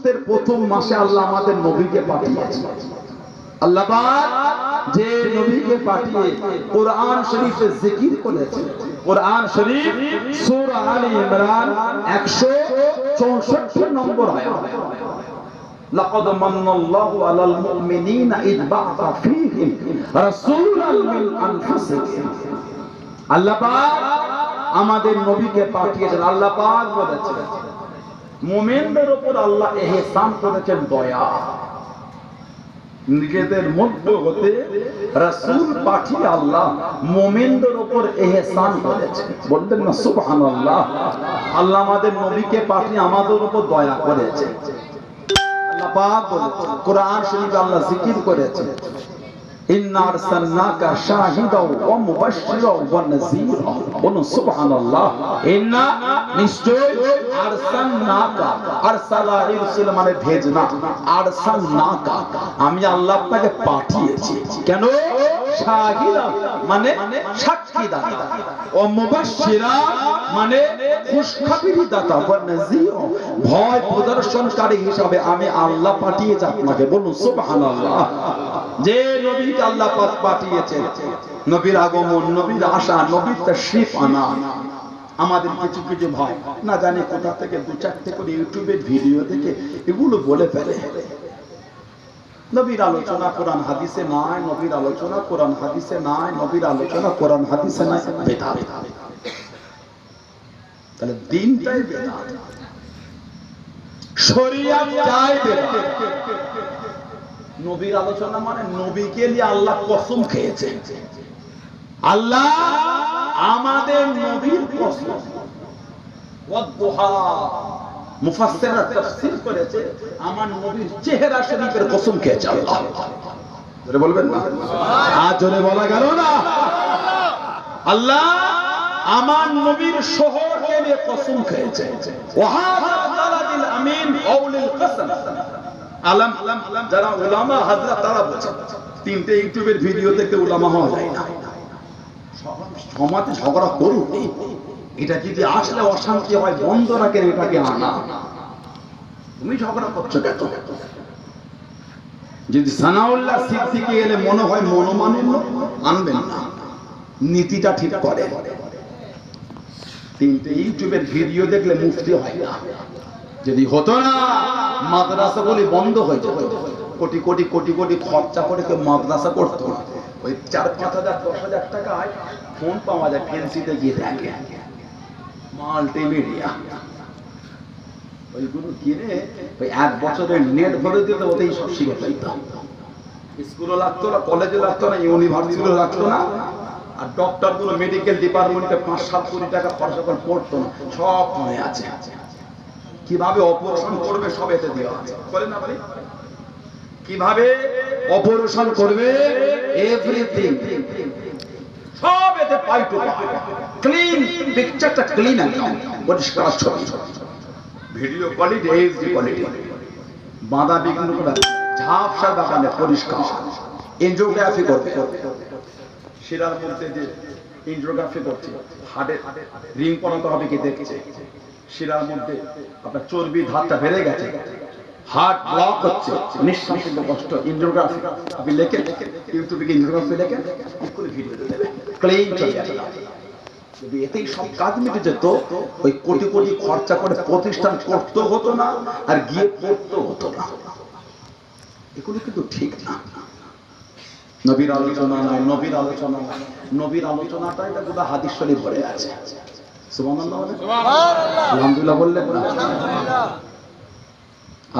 সূক্তের প্রথম মাসে আল্লাহ আমাদের নবীকে পাঠিয়েছেন। আল্লাহ পাক যে নবীকে পাঠিয়ে কোরআন শরীফে জিকির করেছেন। কোরআন শরীফ সূরা আলী ইমরান 164 নম্বর আয়াত, লাকাদ মান্নাল্লাহু আলাল মুমিনিনা ইয বা'আসা ফীহিম রাসূলান মিন আনফুসিহিম। আল্লাহ পাক আমাদের নবীকে পাঠিয়েছেন। আল্লাহ পাক বলেছেন মুমিনদের উপর আল্লাহ ইহসান করেছেন, দয়া। নিজেদের মধ্যে হতে রাসূল পাঠিয়ে আল্লাহ মুমিনদের উপর ইহসান করেছেন। বলবেন না সুবহানাল্লাহ। আল্লাহ আমাদের নবীকে পাঠিয়ে আমাদের উপর দয়া করেছেন। আল্লাহ পাক বলেছেন কোরআন শরীফে আল্লাহ জিকির করেছেন, ইন্না আরসালনাকা শাহিদাও ওয়া মুবাশশিরাও ওয়া নাযীরা। বলুন সুবহানাল্লাহ। ইন্না নিশ্চয় আরসালনাকা, আরসালা ইরসিল মানে ভেজনা, আরসালনাকা আমি আল্লাহ আপনাকে পাঠিয়েছি। কেন? শাহিদা মানে সাক্ষীদাতা, ওয়া মুবাশশিরা মানে খুশখবরি দাতা, ওয়া নাযীরা ভয় প্রদর্শনকারী হিসাবে আমি আল্লাহ পাঠিয়েছি আপনাকে। বলুন সুবহানাল্লাহ। যে নবীকে আল্লাহ পাক পাঠিয়েছেন, নবীর আগমন, নবীর আসা, নবীর তাশরীফ আনা। আমাদের কিছু কিছু ভাই না জানি কোথা থেকে দু চারটে করে ইউটিউবের ভিডিও দেখে এগুলো বলে ফেলে, নবীর আলোচনা কোরআন হাদিসে নাই, নবীর আলোচনা কোরআন হাদিসে নাই, নবীর আলোচনা কোরআন হাদিসে নাই। বেদাত। তাহলে দিনটাই বেদাত, শরিয়াত চাই বেদাত। নবীর আলোচনা মানে নবীকে নিয়ে আল্লাহ কসম খেয়েছে। আল্লাহ আমাদের নবীর কসম, ওয়াদুহা মুফাসসিররা তাফসীর করেছে আমার নবীর চেহারা শরীফের কসম খেয়েছে আল্লাহ। জোরে বলবেন না? আর জোরে বলা গেল না? আল্লাহ আমার নবীর শহরকে নিয়ে কসম খেয়েছে। ওয়াহাদা তালাদিল আমিন আউলিল কসম। আলম যারা উলামা হযরত তারা বলেন, তিনটে ইউটিউবের ভিডিও দেখতে উলামা হওয়া যায় না। সমাজে ঝগড়া করুন, এটা যদি আসলে অশান্তি হয় বন্ধ রাখেন, এটাকে আনা। তুমি ঝগড়া করছো কেন? যদি সানাউল্লাহ সিদ্দিকী এলে মনে হয় মনোমালিন্য, আনবেন না, নীতিটা ঠিক করে। তিনটে ইউটিউবের ভিডিও দেখলে মুফতি হয় না। যদি হতো না মাদ্রাসাগুলি বন্ধ হয়ে যেত, কোটি কোটি কোটি কোটি খরচা করে কেউ মাদ্রাসা করতো না। ওই 4-5,000 10,000 টাকায় ফোন পাওয়া যায়, ফেন্সিতে গিয়ে দেখে মাল্টিমিডিয়া, ওইগুলো কিনে ওই 1 বছরের নেট ভরে দিতে ওতেই সব শিখে ফেলতাম। স্কুলও লাগতো না, কলেজে লাগতো না, ইউনিভার্সিটিও লাগতো না। আর ডক্টর গুলো মেডিকেল ডিপার্টমেন্টে 5-7 কোটি টাকা খরচা করে পড়তো না, সব মনে আছে। কিভাবে অপারেশন করবে সব এতে দেওয়া আছে, বলেন না ভাই? কিভাবে অপারেশন করবে এভরিথিং সব এতে পাই টু পাই। ক্লিন পিকচারটা ক্লিন একদম পরিষ্কার ছবি, ভিডিও কোয়ালিটি এইচডি কোয়ালিটি, বাঁধা বিঘ্ন করে ঝাপসা বাগানে পরিষ্কার। এনজিওগ্রাফি করবে, শিরার মধ্যে যে এনজিওগ্রাফি করছে, হার্টে রিং পরাতে হবে কি দেখছে, শিরার মধ্যে আপনার চর্বি ধাপটা বেড়ে গেছে, হার্ট ব্লক হচ্ছে, নিঃশ্বাস নিতে কষ্ট, এনজিওগ্রাফি আপনি লেখে ইউটিউবে এনজিওগ্রাফি লেখে করে ভিডিও দেবে, ক্লিন চলে যাবে। যদি এতেই সব কাজ মিটে যেত, ওই কোটি কোটি খরচা করে প্রতিষ্ঠান করতে হতো না, আর গিয়ে পড়তে হতো না। এগুলো কিন্তু ঠিক না। নবীর আলোচনা নাই, নবীর আলোচনা নাই, নবীর আলোচনাটা এটা গোটা হাদিস শরীফ ভরে আছে। সুবহানাল্লাহ বলেন, আলহামদুলিল্লাহ বললেন না?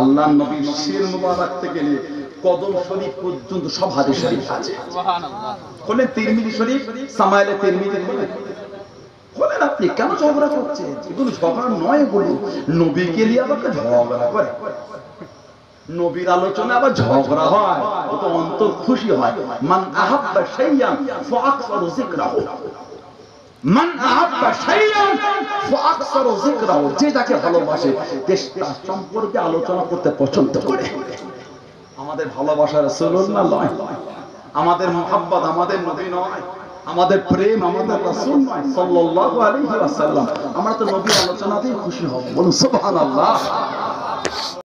আল্লাহর নবীর শির মুবারক থেকে নিয়ে কদম শরীফ পর্যন্ত সব হাদিস শরীফ আছে। সুবহানাল্লাহ। বলেন তিরমিজি শরীফ, সামাইলে তিরমিজি বলেন। আপনি কেন ঝগড়া করছেন? এগুলো ঝগড়া নয়, এগুলো নবীকে নিয়ে আবার ঝগড়া করে। নবীর আলোচনা আবার ঝগড়া হয়, ও তো অন্তর খুশি হয়। মান আহাব্বা শাইয়ান ফাআকসারু যিকরাহু, মান আহাব্বা শাইয়ান ফাআকসারু যিকরাহু, যে যাকে ভালোবাসে তার সম্পর্কে আলোচনা করতে পছন্দ করে। আমাদের ভালোবাসা রাসূলুল্লাহ নয়, আমাদের মুহাব্বত আমাদের নবী নয়, আমাদের প্রেম আমাদের রাসূল নয় সাল্লাল্লাহু আলাইহি ওয়াসাল্লাম। আমরা তো নবীর আলোচনাতেই খুশি হব। বলুন সুবহানাল্লাহ।